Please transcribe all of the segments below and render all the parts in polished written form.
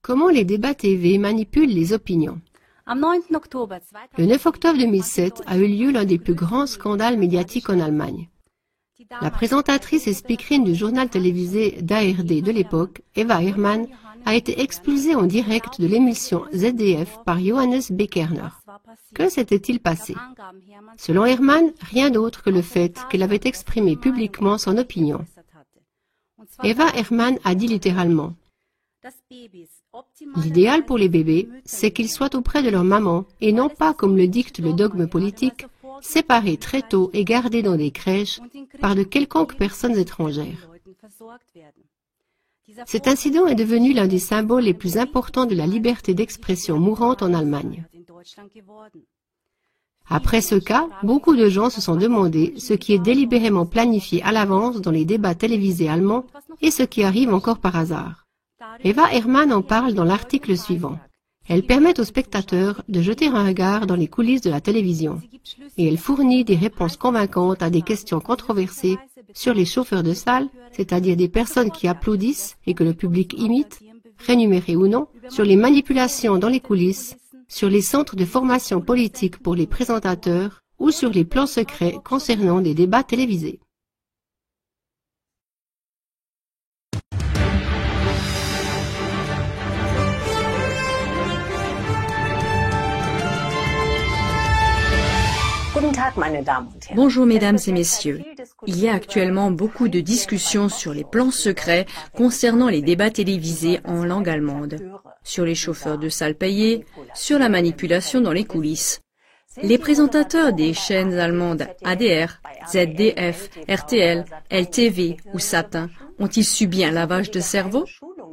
Comment les débats TV manipulent les opinions? Le 9 octobre 2007 a eu lieu l'un des plus grands scandales médiatiques en Allemagne. La présentatrice et speakerine du journal télévisé d'ARD de l'époque, Eva Hermann, a été expulsée en direct de l'émission ZDF par Johannes Bekerner. Que s'était-il passé? Selon Hermann, rien d'autre que le fait qu'elle avait exprimé publiquement son opinion. Eva Hermann a dit littéralement: l'idéal pour les bébés, c'est qu'ils soient auprès de leur maman et non pas, comme le dicte le dogme politique, séparés très tôt et gardés dans des crèches par de quelconques personnes étrangères. Cet incident est devenu l'un des symboles les plus importants de la liberté d'expression mourante en Allemagne. Après ce cas, beaucoup de gens se sont demandé ce qui est délibérément planifié à l'avance dans les débats télévisés allemands et ce qui arrive encore par hasard. Eva Hermann en parle dans l'article suivant. Elle permet aux spectateurs de jeter un regard dans les coulisses de la télévision et elle fournit des réponses convaincantes à des questions controversées sur les chauffeurs de salle, c'est-à-dire des personnes qui applaudissent et que le public imite, rémunérés ou non, sur les manipulations dans les coulisses, sur les centres de formation politique pour les présentateurs ou sur les plans secrets concernant des débats télévisés. Bonjour mesdames et messieurs. Il y a actuellement beaucoup de discussions sur les plans secrets concernant les débats télévisés en langue allemande, sur les chauffeurs de salle payés, sur la manipulation dans les coulisses. Les présentateurs des chaînes allemandes ADR, ZDF, RTL, LTV ou Sat.1 ont-ils subi un lavage de cerveau?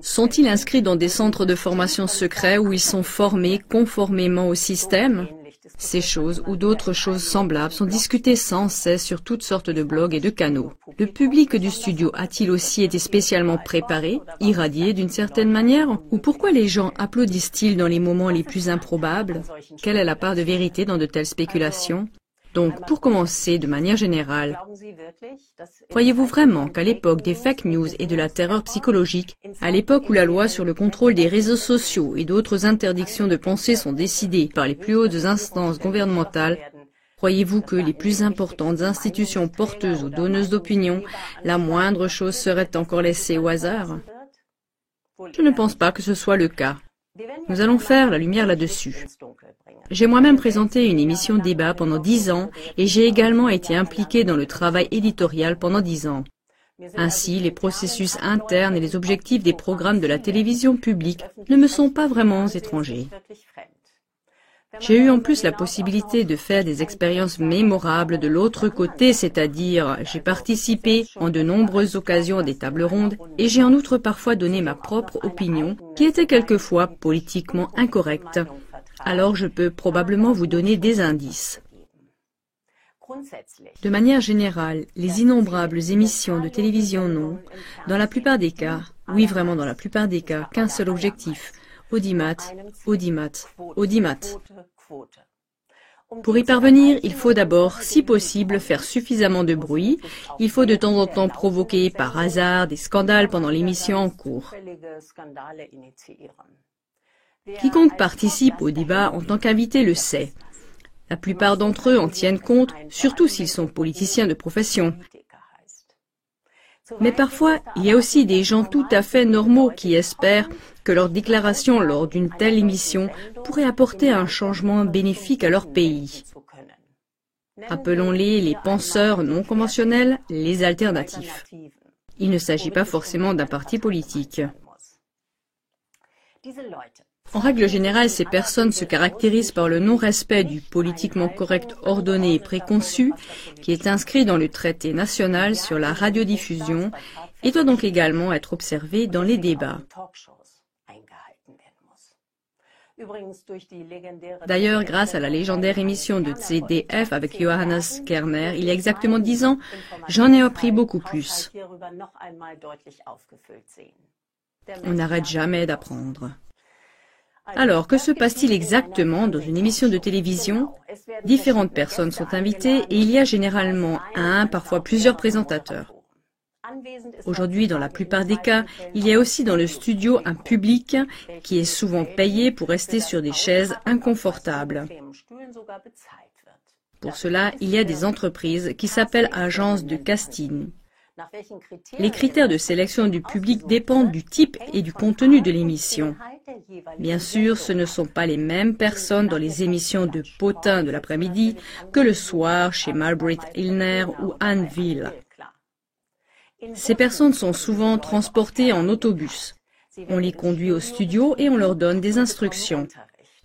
Sont-ils inscrits dans des centres de formation secrets où ils sont formés conformément au système? Ces choses ou d'autres choses semblables sont discutées sans cesse sur toutes sortes de blogs et de canaux. Le public du studio a-t-il aussi été spécialement préparé, irradié d'une certaine manière? Ou pourquoi les gens applaudissent-ils dans les moments les plus improbables? Quelle est la part de vérité dans de telles spéculations? Donc, pour commencer, de manière générale, croyez-vous vraiment qu'à l'époque des fake news et de la terreur psychologique, à l'époque où la loi sur le contrôle des réseaux sociaux et d'autres interdictions de pensée sont décidées par les plus hautes instances gouvernementales, croyez-vous que les plus importantes institutions porteuses ou donneuses d'opinion, la moindre chose serait encore laissée au hasard? Je ne pense pas que ce soit le cas. Nous allons faire la lumière là-dessus. J'ai moi-même présenté une émission débat pendant 10 ans et j'ai également été impliqué dans le travail éditorial pendant 10 ans. Ainsi, les processus internes et les objectifs des programmes de la télévision publique ne me sont pas vraiment étrangers. J'ai eu en plus la possibilité de faire des expériences mémorables de l'autre côté, c'est-à-dire j'ai participé en de nombreuses occasions à des tables rondes et j'ai en outre parfois donné ma propre opinion qui était quelquefois politiquement incorrecte. Alors je peux probablement vous donner des indices. De manière générale, les innombrables émissions de télévision n'ont, dans la plupart des cas, oui vraiment dans la plupart des cas, qu'un seul objectif: audimat, audimat, audimat. Pour y parvenir, il faut d'abord, si possible, faire suffisamment de bruit. Il faut de temps en temps provoquer par hasard des scandales pendant l'émission en cours. Quiconque participe au débat en tant qu'invité le sait. La plupart d'entre eux en tiennent compte, surtout s'ils sont politiciens de profession. Mais parfois, il y a aussi des gens tout à fait normaux qui espèrent que leur déclaration lors d'une telle émission pourrait apporter un changement bénéfique à leur pays. Appelons-les les penseurs non conventionnels, les alternatifs. Il ne s'agit pas forcément d'un parti politique. En règle générale, ces personnes se caractérisent par le non-respect du politiquement correct ordonné et préconçu qui est inscrit dans le traité national sur la radiodiffusion et doit donc également être observé dans les débats. D'ailleurs, grâce à la légendaire émission de ZDF avec Johannes Kerner, il y a exactement 10 ans, j'en ai appris beaucoup plus. On n'arrête jamais d'apprendre. Alors, que se passe-t-il exactement dans une émission de télévision? Différentes personnes sont invitées et il y a généralement un, parfois plusieurs présentateurs. Aujourd'hui, dans la plupart des cas, il y a aussi dans le studio un public qui est souvent payé pour rester sur des chaises inconfortables. Pour cela, il y a des entreprises qui s'appellent agences de casting. Les critères de sélection du public dépendent du type et du contenu de l'émission. Bien sûr, ce ne sont pas les mêmes personnes dans les émissions de potins de l'après-midi que le soir chez Malbrit Illner ou Anne Will. Ces personnes sont souvent transportées en autobus. On les conduit au studio et on leur donne des instructions,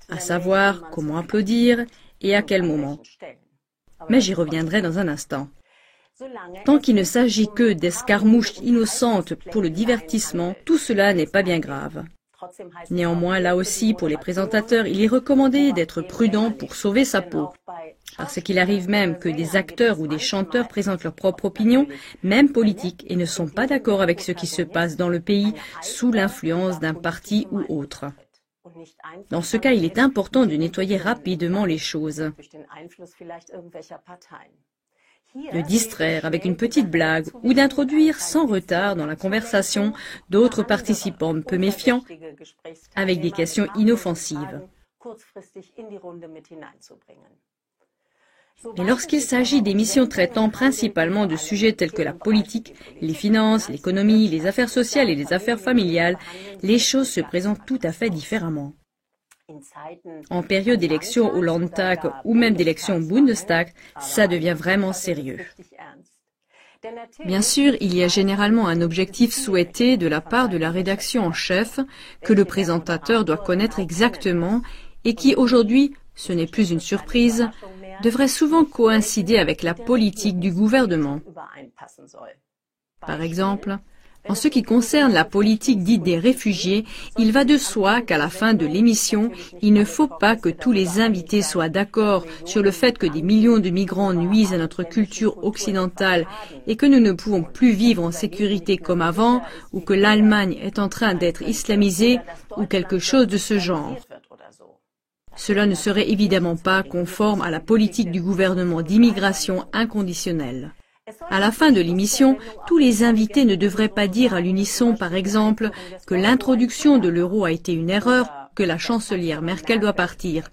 à savoir comment applaudir et à quel moment. Mais j'y reviendrai dans un instant. Tant qu'il ne s'agit que d'escarmouches innocentes pour le divertissement, tout cela n'est pas bien grave. Néanmoins, là aussi, pour les présentateurs, il est recommandé d'être prudent pour sauver sa peau. Parce qu'il arrive même que des acteurs ou des chanteurs présentent leur propre opinion, même politique, et ne sont pas d'accord avec ce qui se passe dans le pays sous l'influence d'un parti ou autre. Dans ce cas, il est important de nettoyer rapidement les choses. De distraire avec une petite blague ou d'introduire sans retard dans la conversation d'autres participants peu méfiants avec des questions inoffensives. Et lorsqu'il s'agit d'émissions traitant principalement de sujets tels que la politique, les finances, l'économie, les affaires sociales et les affaires familiales, les choses se présentent tout à fait différemment. En période d'élection au Landtag ou même d'élection au Bundestag, ça devient vraiment sérieux. Bien sûr, il y a généralement un objectif souhaité de la part de la rédaction en chef que le présentateur doit connaître exactement et qui aujourd'hui, ce n'est plus une surprise, devrait souvent coïncider avec la politique du gouvernement. Par exemple, en ce qui concerne la politique dite des réfugiés, il va de soi qu'à la fin de l'émission, il ne faut pas que tous les invités soient d'accord sur le fait que des millions de migrants nuisent à notre culture occidentale et que nous ne pouvons plus vivre en sécurité comme avant, ou que l'Allemagne est en train d'être islamisée, ou quelque chose de ce genre. Cela ne serait évidemment pas conforme à la politique du gouvernement d'immigration inconditionnelle. À la fin de l'émission, tous les invités ne devraient pas dire à l'unisson, par exemple, que l'introduction de l'euro a été une erreur, que la chancelière Merkel doit partir.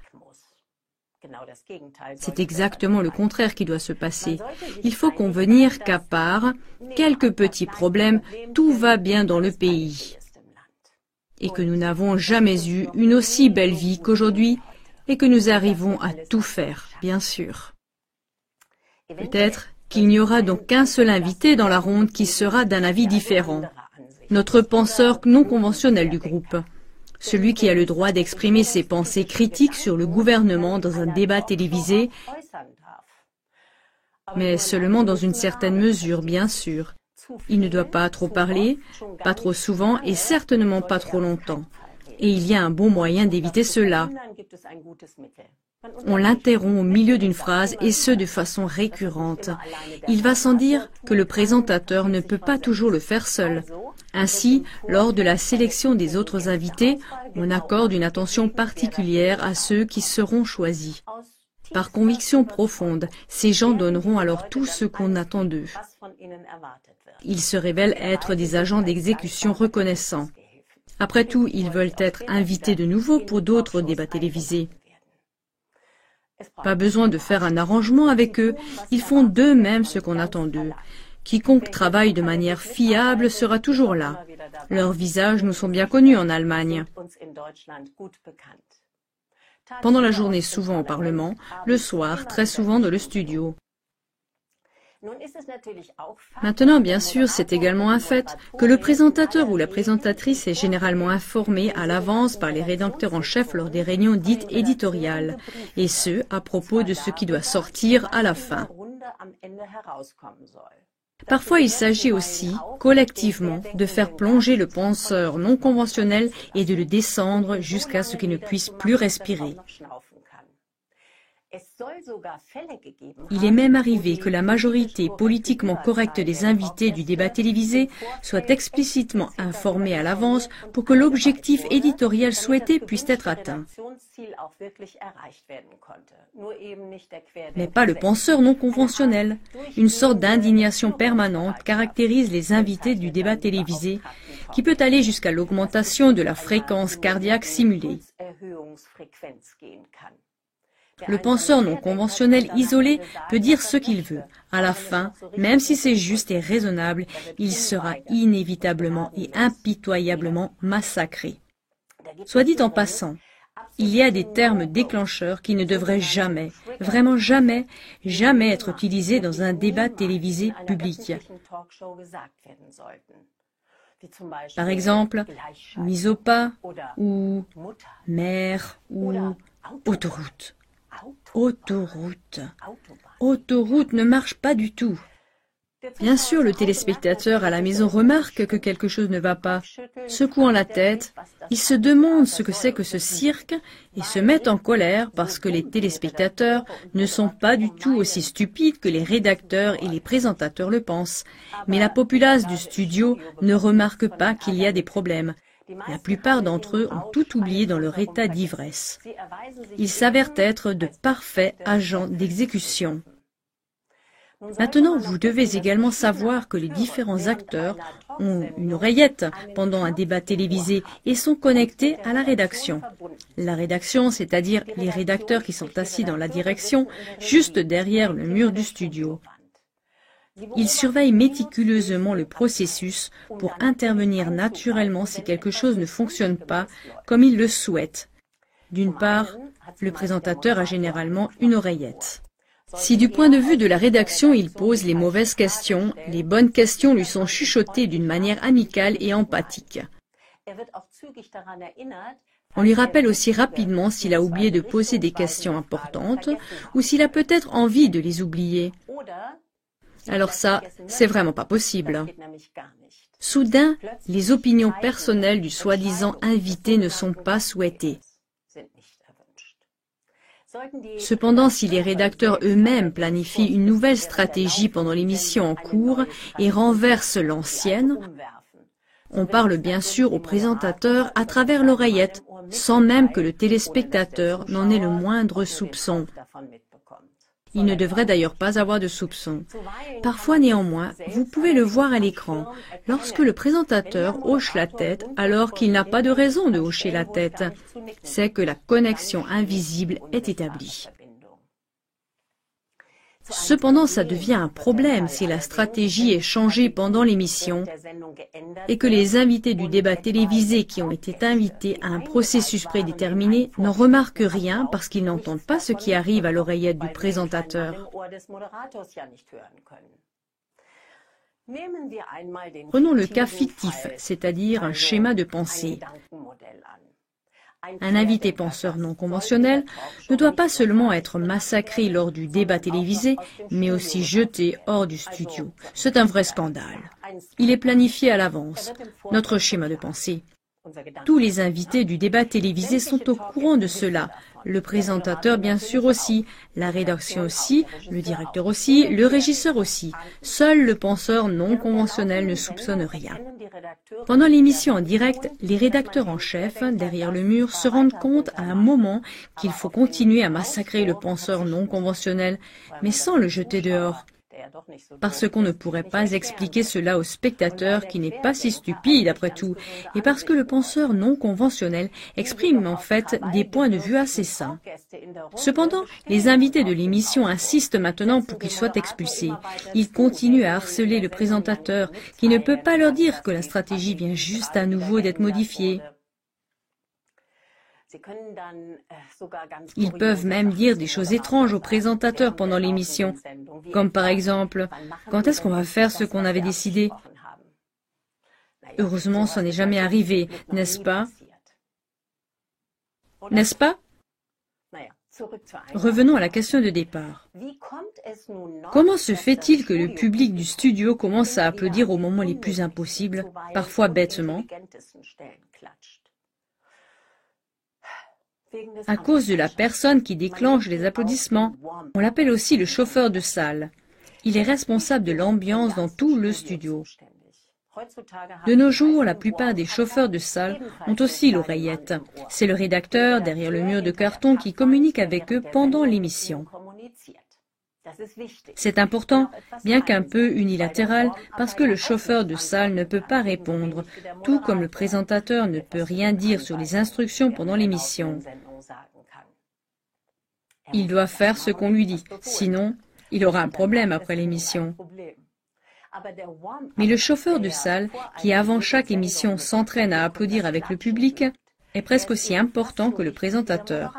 C'est exactement le contraire qui doit se passer. Il faut convenir qu'à part quelques petits problèmes, tout va bien dans le pays. Et que nous n'avons jamais eu une aussi belle vie qu'aujourd'hui, et que nous arrivons à tout faire, bien sûr. Peut-être qu'il n'y aura donc qu'un seul invité dans la ronde qui sera d'un avis différent. Notre penseur non conventionnel du groupe. Celui qui a le droit d'exprimer ses pensées critiques sur le gouvernement dans un débat télévisé, mais seulement dans une certaine mesure, bien sûr. Il ne doit pas trop parler, pas trop souvent et certainement pas trop longtemps. Et il y a un bon moyen d'éviter cela. On l'interrompt au milieu d'une phrase et ce de façon récurrente. Il va sans dire que le présentateur ne peut pas toujours le faire seul. Ainsi, lors de la sélection des autres invités, on accorde une attention particulière à ceux qui seront choisis. Par conviction profonde, ces gens donneront alors tout ce qu'on attend d'eux. Ils se révèlent être des agents d'exécution reconnaissants. Après tout, ils veulent être invités de nouveau pour d'autres débats télévisés. Pas besoin de faire un arrangement avec eux, ils font d'eux-mêmes ce qu'on attend d'eux. Quiconque travaille de manière fiable sera toujours là. Leurs visages nous sont bien connus en Allemagne. Pendant la journée, souvent au Parlement, le soir, très souvent dans le studio. Maintenant, bien sûr, c'est également un fait que le présentateur ou la présentatrice est généralement informé à l'avance par les rédacteurs en chef lors des réunions dites éditoriales, et ce, à propos de ce qui doit sortir à la fin. Parfois, il s'agit aussi, collectivement, de faire plonger le penseur non conventionnel et de le descendre jusqu'à ce qu'il ne puisse plus respirer. Il est même arrivé que la majorité politiquement correcte des invités du débat télévisé soit explicitement informée à l'avance pour que l'objectif éditorial souhaité puisse être atteint. Mais pas le penseur non conventionnel. Une sorte d'indignation permanente caractérise les invités du débat télévisé, qui peut aller jusqu'à l'augmentation de la fréquence cardiaque simulée. Le penseur non conventionnel isolé peut dire ce qu'il veut. À la fin, même si c'est juste et raisonnable, il sera inévitablement et impitoyablement massacré. Soit dit en passant, il y a des termes déclencheurs qui ne devraient jamais, vraiment jamais, jamais être utilisés dans un débat télévisé public. Par exemple, mise au pas ou mère ou autoroute. Autoroute. Autoroute ne marche pas du tout. Bien sûr, le téléspectateur à la maison remarque que quelque chose ne va pas. Secouant la tête, il se demande ce que c'est que ce cirque et se met en colère parce que les téléspectateurs ne sont pas du tout aussi stupides que les rédacteurs et les présentateurs le pensent. Mais la populace du studio ne remarque pas qu'il y a des problèmes. La plupart d'entre eux ont tout oublié dans leur état d'ivresse. Ils s'avèrent être de parfaits agents d'exécution. Maintenant, vous devez également savoir que les différents acteurs ont une oreillette pendant un débat télévisé et sont connectés à la rédaction. La rédaction, c'est-à-dire les rédacteurs qui sont assis dans la direction, juste derrière le mur du studio. Ils surveillent méticuleusement le processus pour intervenir naturellement si quelque chose ne fonctionne pas comme ils le souhaitent. D'une part, le présentateur a généralement une oreillette. Si du point de vue de la rédaction il pose les mauvaises questions, les bonnes questions lui sont chuchotées d'une manière amicale et empathique. On lui rappelle aussi rapidement s'il a oublié de poser des questions importantes ou s'il a peut-être envie de les oublier. Alors ça, c'est vraiment pas possible. Soudain, les opinions personnelles du soi-disant invité ne sont pas souhaitées. Cependant, si les rédacteurs eux-mêmes planifient une nouvelle stratégie pendant l'émission en cours et renversent l'ancienne, on parle bien sûr au présentateur à travers l'oreillette, sans même que le téléspectateur n'en ait le moindre soupçon. Il ne devrait d'ailleurs pas avoir de soupçon. Parfois néanmoins, vous pouvez le voir à l'écran, lorsque le présentateur hoche la tête alors qu'il n'a pas de raison de hocher la tête. C'est que la connexion invisible est établie. Cependant, ça devient un problème si la stratégie est changée pendant l'émission et que les invités du débat télévisé qui ont été invités à un processus prédéterminé n'en remarquent rien parce qu'ils n'entendent pas ce qui arrive à l'oreillette du présentateur. Prenons le cas fictif, c'est-à-dire un schéma de pensée. Un invité penseur non conventionnel ne doit pas seulement être massacré lors du débat télévisé, mais aussi jeté hors du studio. C'est un vrai scandale. Il est planifié à l'avance, notre schéma de pensée. Tous les invités du débat télévisé sont au courant de cela. Le présentateur bien sûr aussi, la rédaction aussi, le directeur aussi, le régisseur aussi. Seul le penseur non conventionnel ne soupçonne rien. Pendant l'émission en direct, les rédacteurs en chef, derrière le mur, se rendent compte à un moment qu'il faut continuer à massacrer le penseur non conventionnel, mais sans le jeter dehors. Parce qu'on ne pourrait pas expliquer cela au spectateur qui n'est pas si stupide après tout, et parce que le penseur non conventionnel exprime en fait des points de vue assez sains. Cependant, les invités de l'émission insistent maintenant pour qu'il soit expulsé. Ils continuent à harceler le présentateur qui ne peut pas leur dire que la stratégie vient juste à nouveau d'être modifiée. Ils peuvent même dire des choses étranges au présentateur pendant l'émission, comme par exemple « Quand est-ce qu'on va faire ce qu'on avait décidé ?» Heureusement, ça n'est jamais arrivé, n'est-ce pas? N'est-ce pas? Revenons à la question de départ. Comment se fait-il que le public du studio commence à applaudir aux moments les plus impossibles, parfois bêtement? À cause de la personne qui déclenche les applaudissements, on l'appelle aussi le chauffeur de salle. Il est responsable de l'ambiance dans tout le studio. De nos jours, la plupart des chauffeurs de salle ont aussi l'oreillette. C'est le rédacteur derrière le mur de carton qui communique avec eux pendant l'émission. C'est important, bien qu'un peu unilatéral, parce que le chauffeur de salle ne peut pas répondre, tout comme le présentateur ne peut rien dire sur les instructions pendant l'émission. Il doit faire ce qu'on lui dit, sinon il aura un problème après l'émission. Mais le chauffeur de salle, qui avant chaque émission s'entraîne à applaudir avec le public, est presque aussi important que le présentateur.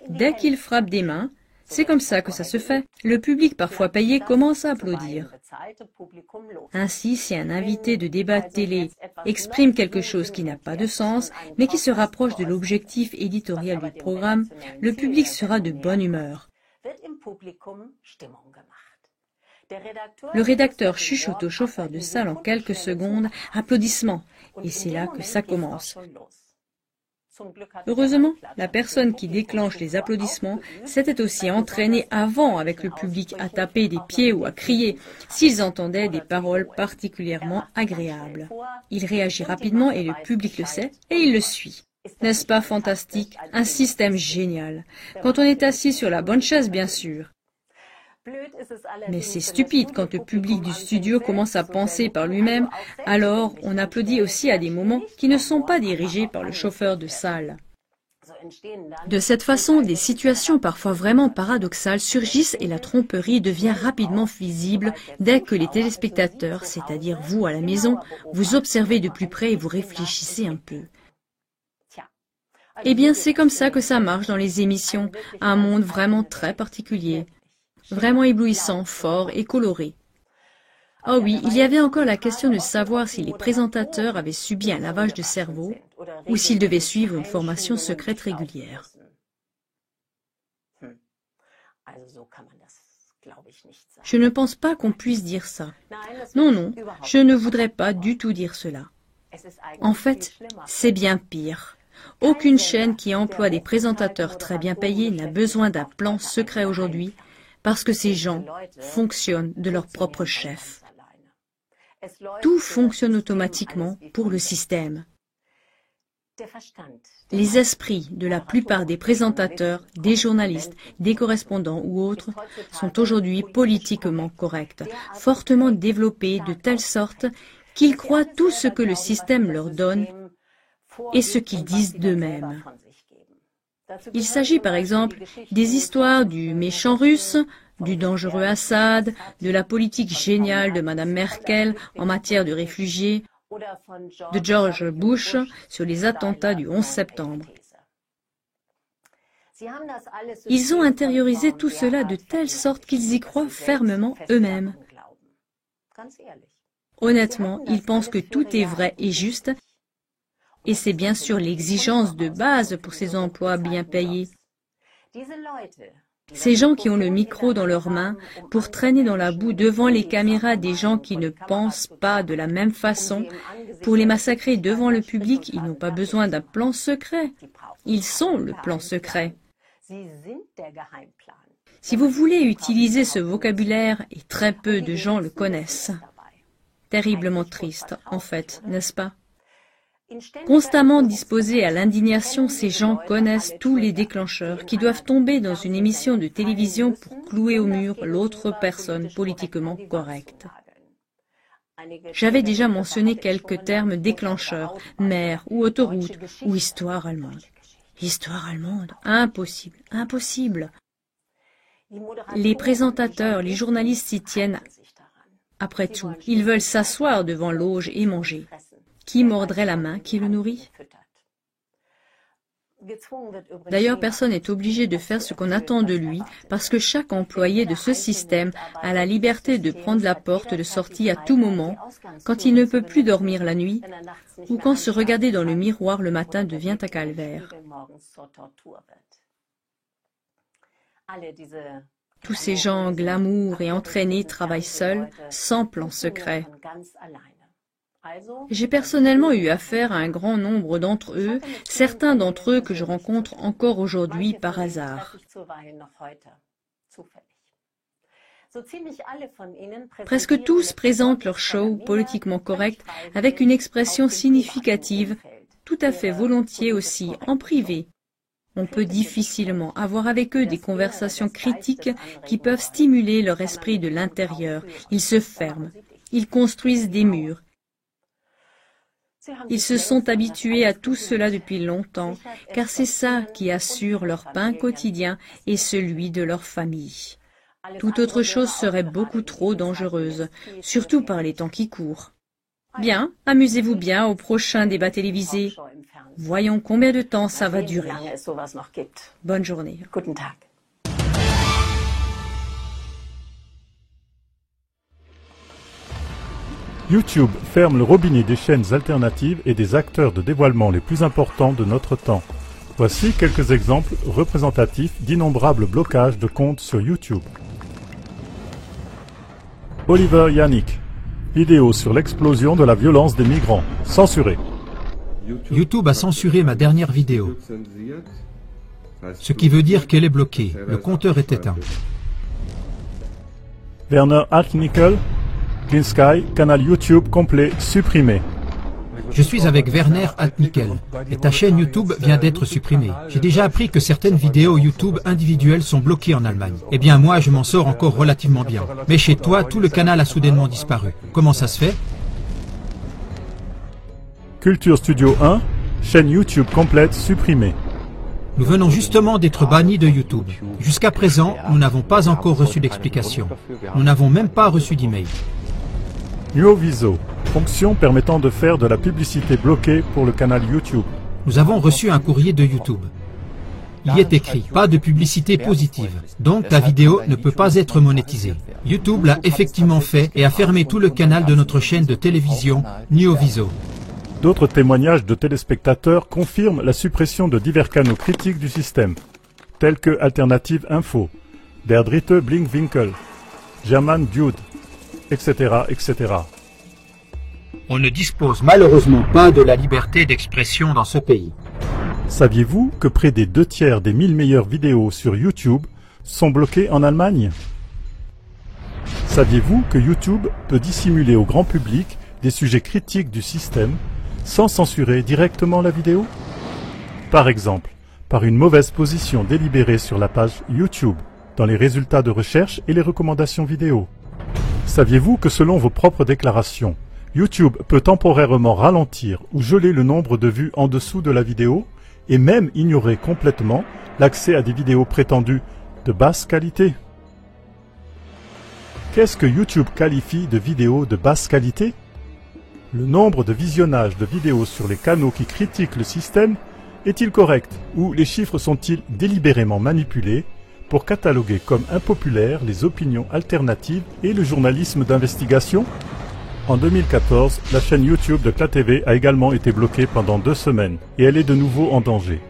Dès qu'il frappe des mains, c'est comme ça que ça se fait. Le public, parfois payé, commence à applaudir. Ainsi, si un invité de débat télé exprime quelque chose qui n'a pas de sens, mais qui se rapproche de l'objectif éditorial du programme, le public sera de bonne humeur. Le rédacteur chuchote au chauffeur de salle en quelques secondes, applaudissements, et c'est là que ça commence. Heureusement, la personne qui déclenche les applaudissements s'était aussi entraînée avant avec le public à taper des pieds ou à crier s'ils entendaient des paroles particulièrement agréables. Il réagit rapidement et le public le sait et il le suit. N'est-ce pas fantastique? Un système génial. Quand on est assis sur la bonne chaise, bien sûr. Mais c'est stupide quand le public du studio commence à penser par lui-même, alors on applaudit aussi à des moments qui ne sont pas dirigés par le chauffeur de salle. De cette façon, des situations parfois vraiment paradoxales surgissent et la tromperie devient rapidement visible dès que les téléspectateurs, c'est-à-dire vous à la maison, vous observez de plus près et vous réfléchissez un peu. Eh bien, c'est comme ça que ça marche dans les émissions, un monde vraiment très particulier. Vraiment éblouissant, fort et coloré. Oh oui, il y avait encore la question de savoir si les présentateurs avaient subi un lavage de cerveau ou s'ils devaient suivre une formation secrète régulière. Je ne pense pas qu'on puisse dire ça. Non, je ne voudrais pas du tout dire cela. En fait, c'est bien pire. Aucune chaîne qui emploie des présentateurs très bien payés n'a besoin d'un plan secret aujourd'hui, parce que ces gens fonctionnent de leur propre chef. Tout fonctionne automatiquement pour le système. Les esprits de la plupart des présentateurs, des journalistes, des correspondants ou autres sont aujourd'hui politiquement corrects, fortement développés de telle sorte qu'ils croient tout ce que le système leur donne et ce qu'ils disent d'eux-mêmes. Il s'agit par exemple des histoires du méchant russe, du dangereux Assad, de la politique géniale de Madame Merkel en matière de réfugiés, de George Bush sur les attentats du 11 septembre. Ils ont intériorisé tout cela de telle sorte qu'ils y croient fermement eux-mêmes. Honnêtement, ils pensent que tout est vrai et juste, et c'est bien sûr l'exigence de base pour ces emplois bien payés. Ces gens qui ont le micro dans leurs mains pour traîner dans la boue devant les caméras des gens qui ne pensent pas de la même façon, pour les massacrer devant le public, ils n'ont pas besoin d'un plan secret. Ils sont le plan secret. Si vous voulez utiliser ce vocabulaire, et très peu de gens le connaissent. Terriblement triste, en fait, n'est-ce pas? Constamment disposés à l'indignation, ces gens connaissent tous les déclencheurs qui doivent tomber dans une émission de télévision pour clouer au mur l'autre personne politiquement correcte. J'avais déjà mentionné quelques termes déclencheurs, mer ou autoroute ou histoire allemande. Histoire allemande, impossible, impossible. Les présentateurs, les journalistes s'y tiennent. Après tout, ils veulent s'asseoir devant l'auge et manger. Qui mordrait la main qui le nourrit? D'ailleurs, personne n'est obligé de faire ce qu'on attend de lui, parce que chaque employé de ce système a la liberté de prendre la porte de sortie à tout moment, quand il ne peut plus dormir la nuit, ou quand se regarder dans le miroir le matin devient un calvaire. Tous ces gens glamour et entraînés travaillent seuls, sans plan secret. J'ai personnellement eu affaire à un grand nombre d'entre eux, certains d'entre eux que je rencontre encore aujourd'hui par hasard. Presque tous présentent leur show politiquement correct avec une expression significative, tout à fait volontiers aussi en privé. On peut difficilement avoir avec eux des conversations critiques qui peuvent stimuler leur esprit de l'intérieur. Ils se ferment, ils construisent des murs. Ils se sont habitués à tout cela depuis longtemps, car c'est ça qui assure leur pain quotidien et celui de leur famille. Toute autre chose serait beaucoup trop dangereuse, surtout par les temps qui courent. Bien, amusez-vous bien au prochain débat télévisé. Voyons combien de temps ça va durer. Bonne journée. YouTube ferme le robinet des chaînes alternatives et des acteurs de dévoilement les plus importants de notre temps. Voici quelques exemples représentatifs d'innombrables blocages de comptes sur YouTube. Oliver Yannick. Vidéo sur l'explosion de la violence des migrants. Censuré. YouTube a censuré ma dernière vidéo, ce qui veut dire qu'elle est bloquée. Le compteur est éteint. Werner Altnickel. Clean Sky, canal YouTube complet supprimé. Je suis avec Werner Altnickel et ta chaîne YouTube vient d'être supprimée. J'ai déjà appris que certaines vidéos YouTube individuelles sont bloquées en Allemagne. Eh bien moi, je m'en sors encore relativement bien. Mais chez toi, tout le canal a soudainement disparu. Comment ça se fait? Culture Studio 1, chaîne YouTube complète supprimée. Nous venons justement d'être bannis de YouTube. Jusqu'à présent, nous n'avons pas encore reçu d'explication. Nous n'avons même pas reçu d'email. Nuoviso, fonction permettant de faire de la publicité bloquée pour le canal YouTube. Nous avons reçu un courrier de YouTube. Il y est écrit « Pas de publicité positive ». Donc ta vidéo ne peut pas être monétisée. YouTube l'a effectivement fait et a fermé tout le canal de notre chaîne de télévision Nuoviso. D'autres témoignages de téléspectateurs confirment la suppression de divers canaux critiques du système, tels que Alternative Info, Der Dritte Blickwinkel, German Dude, etc., etc. On ne dispose malheureusement pas de la liberté d'expression dans ce pays. Saviez-vous que près des 2/3 des 1000 meilleures vidéos sur YouTube sont bloquées en Allemagne? Saviez-vous que YouTube peut dissimuler au grand public des sujets critiques du système sans censurer directement la vidéo? Par exemple, par une mauvaise position délibérée sur la page YouTube, dans les résultats de recherche et les recommandations vidéo. Saviez-vous que selon vos propres déclarations, YouTube peut temporairement ralentir ou geler le nombre de vues en dessous de la vidéo et même ignorer complètement l'accès à des vidéos prétendues de basse qualité? Qu'est-ce que YouTube qualifie de vidéos de basse qualité? Le nombre de visionnages de vidéos sur les canaux qui critiquent le système est-il correct ou les chiffres sont-ils délibérément manipulés pour cataloguer comme impopulaires les opinions alternatives et le journalisme d'investigation? En 2014, la chaîne YouTube de ClaTV a également été bloquée pendant 2 semaines et elle est de nouveau en danger.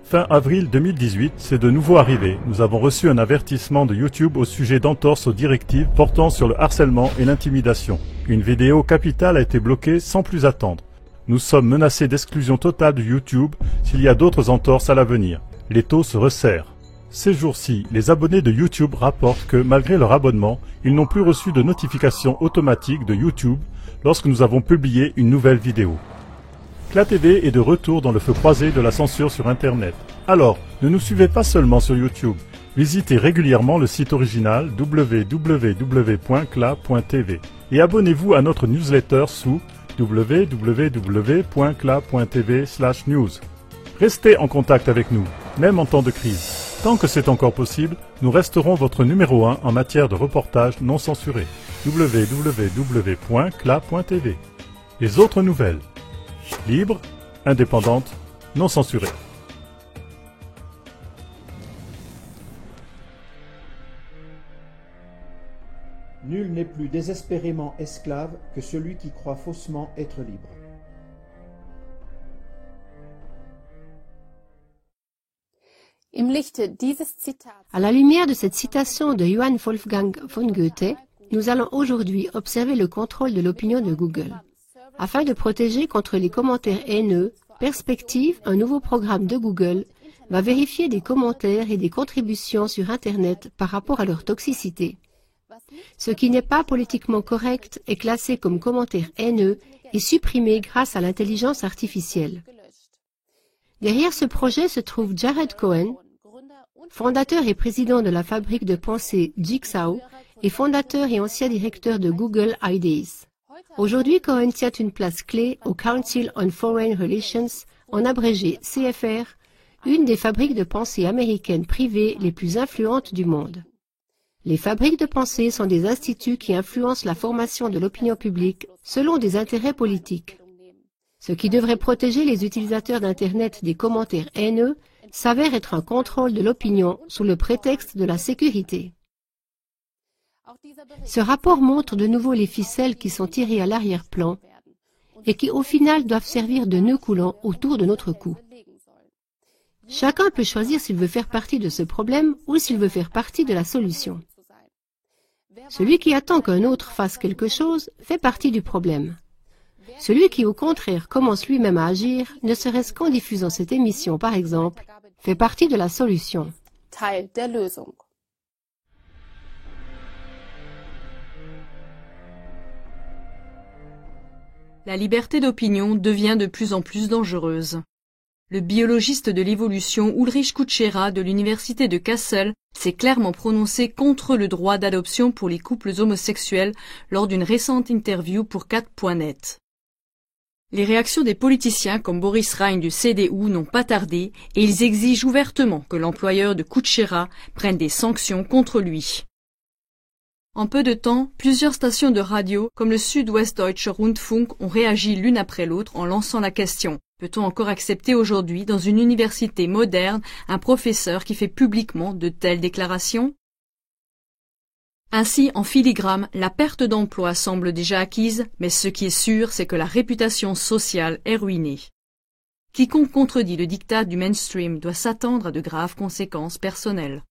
Fin avril 2018, c'est de nouveau arrivé. Nous avons reçu un avertissement de YouTube au sujet d'entorses aux directives portant sur le harcèlement et l'intimidation. Une vidéo capitale a été bloquée sans plus attendre. Nous sommes menacés d'exclusion totale de YouTube s'il y a d'autres entorses à l'avenir. Les taux se resserrent. Ces jours-ci, les abonnés de YouTube rapportent que, malgré leur abonnement, ils n'ont plus reçu de notification automatique de YouTube lorsque nous avons publié une nouvelle vidéo. ClaTV est de retour dans le feu croisé de la censure sur Internet. Alors, ne nous suivez pas seulement sur YouTube. Visitez régulièrement le site original www.cla.tv et abonnez-vous à notre newsletter sous www.cla.tv/news. Restez en contact avec nous, même en temps de crise. Tant que c'est encore possible, nous resterons votre numéro 1 en matière de reportage non censuré. www.cla.tv. Les autres nouvelles. Libre, indépendante, non censurée. Nul n'est plus désespérément esclave que celui qui croit faussement être libre. À la lumière de cette citation de Johann Wolfgang von Goethe, nous allons aujourd'hui observer le contrôle de l'opinion de Google. Afin de protéger contre les commentaires haineux, Perspective, un nouveau programme de Google, va vérifier des commentaires et des contributions sur Internet par rapport à leur toxicité. Ce qui n'est pas politiquement correct est classé comme commentaire haineux et supprimé grâce à l'intelligence artificielle. Derrière ce projet se trouve Jared Cohen, fondateur et président de la fabrique de pensée Jigsaw et fondateur et ancien directeur de Google Ideas. Aujourd'hui, Cohen tient une place clé au Council on Foreign Relations, en abrégé CFR, une des fabriques de pensée américaines privées les plus influentes du monde. Les fabriques de pensée sont des instituts qui influencent la formation de l'opinion publique selon des intérêts politiques. Ce qui devrait protéger les utilisateurs d'Internet des commentaires haineux s'avère être un contrôle de l'opinion sous le prétexte de la sécurité. Ce rapport montre de nouveau les ficelles qui sont tirées à l'arrière-plan et qui au final doivent servir de nœud coulant autour de notre cou. Chacun peut choisir s'il veut faire partie de ce problème ou s'il veut faire partie de la solution. Celui qui attend qu'un autre fasse quelque chose fait partie du problème. Celui qui au contraire commence lui-même à agir, ne serait-ce qu'en diffusant cette émission par exemple, fait partie de la solution. La liberté d'opinion devient de plus en plus dangereuse. Le biologiste de l'évolution Ulrich Kutschera de l'université de Kassel s'est clairement prononcé contre le droit d'adoption pour les couples homosexuels lors d'une récente interview pour 4.net. Les réactions des politiciens comme Boris Rhein du CDU n'ont pas tardé et ils exigent ouvertement que l'employeur de Kutschera prenne des sanctions contre lui. En peu de temps, plusieurs stations de radio, comme le Südwestdeutsche Rundfunk, ont réagi l'une après l'autre en lançant la question « Peut-on encore accepter aujourd'hui dans une université moderne un professeur qui fait publiquement de telles déclarations ?» Ainsi, en filigrane, la perte d'emploi semble déjà acquise, mais ce qui est sûr, c'est que la réputation sociale est ruinée. Quiconque contredit le diktat du mainstream doit s'attendre à de graves conséquences personnelles.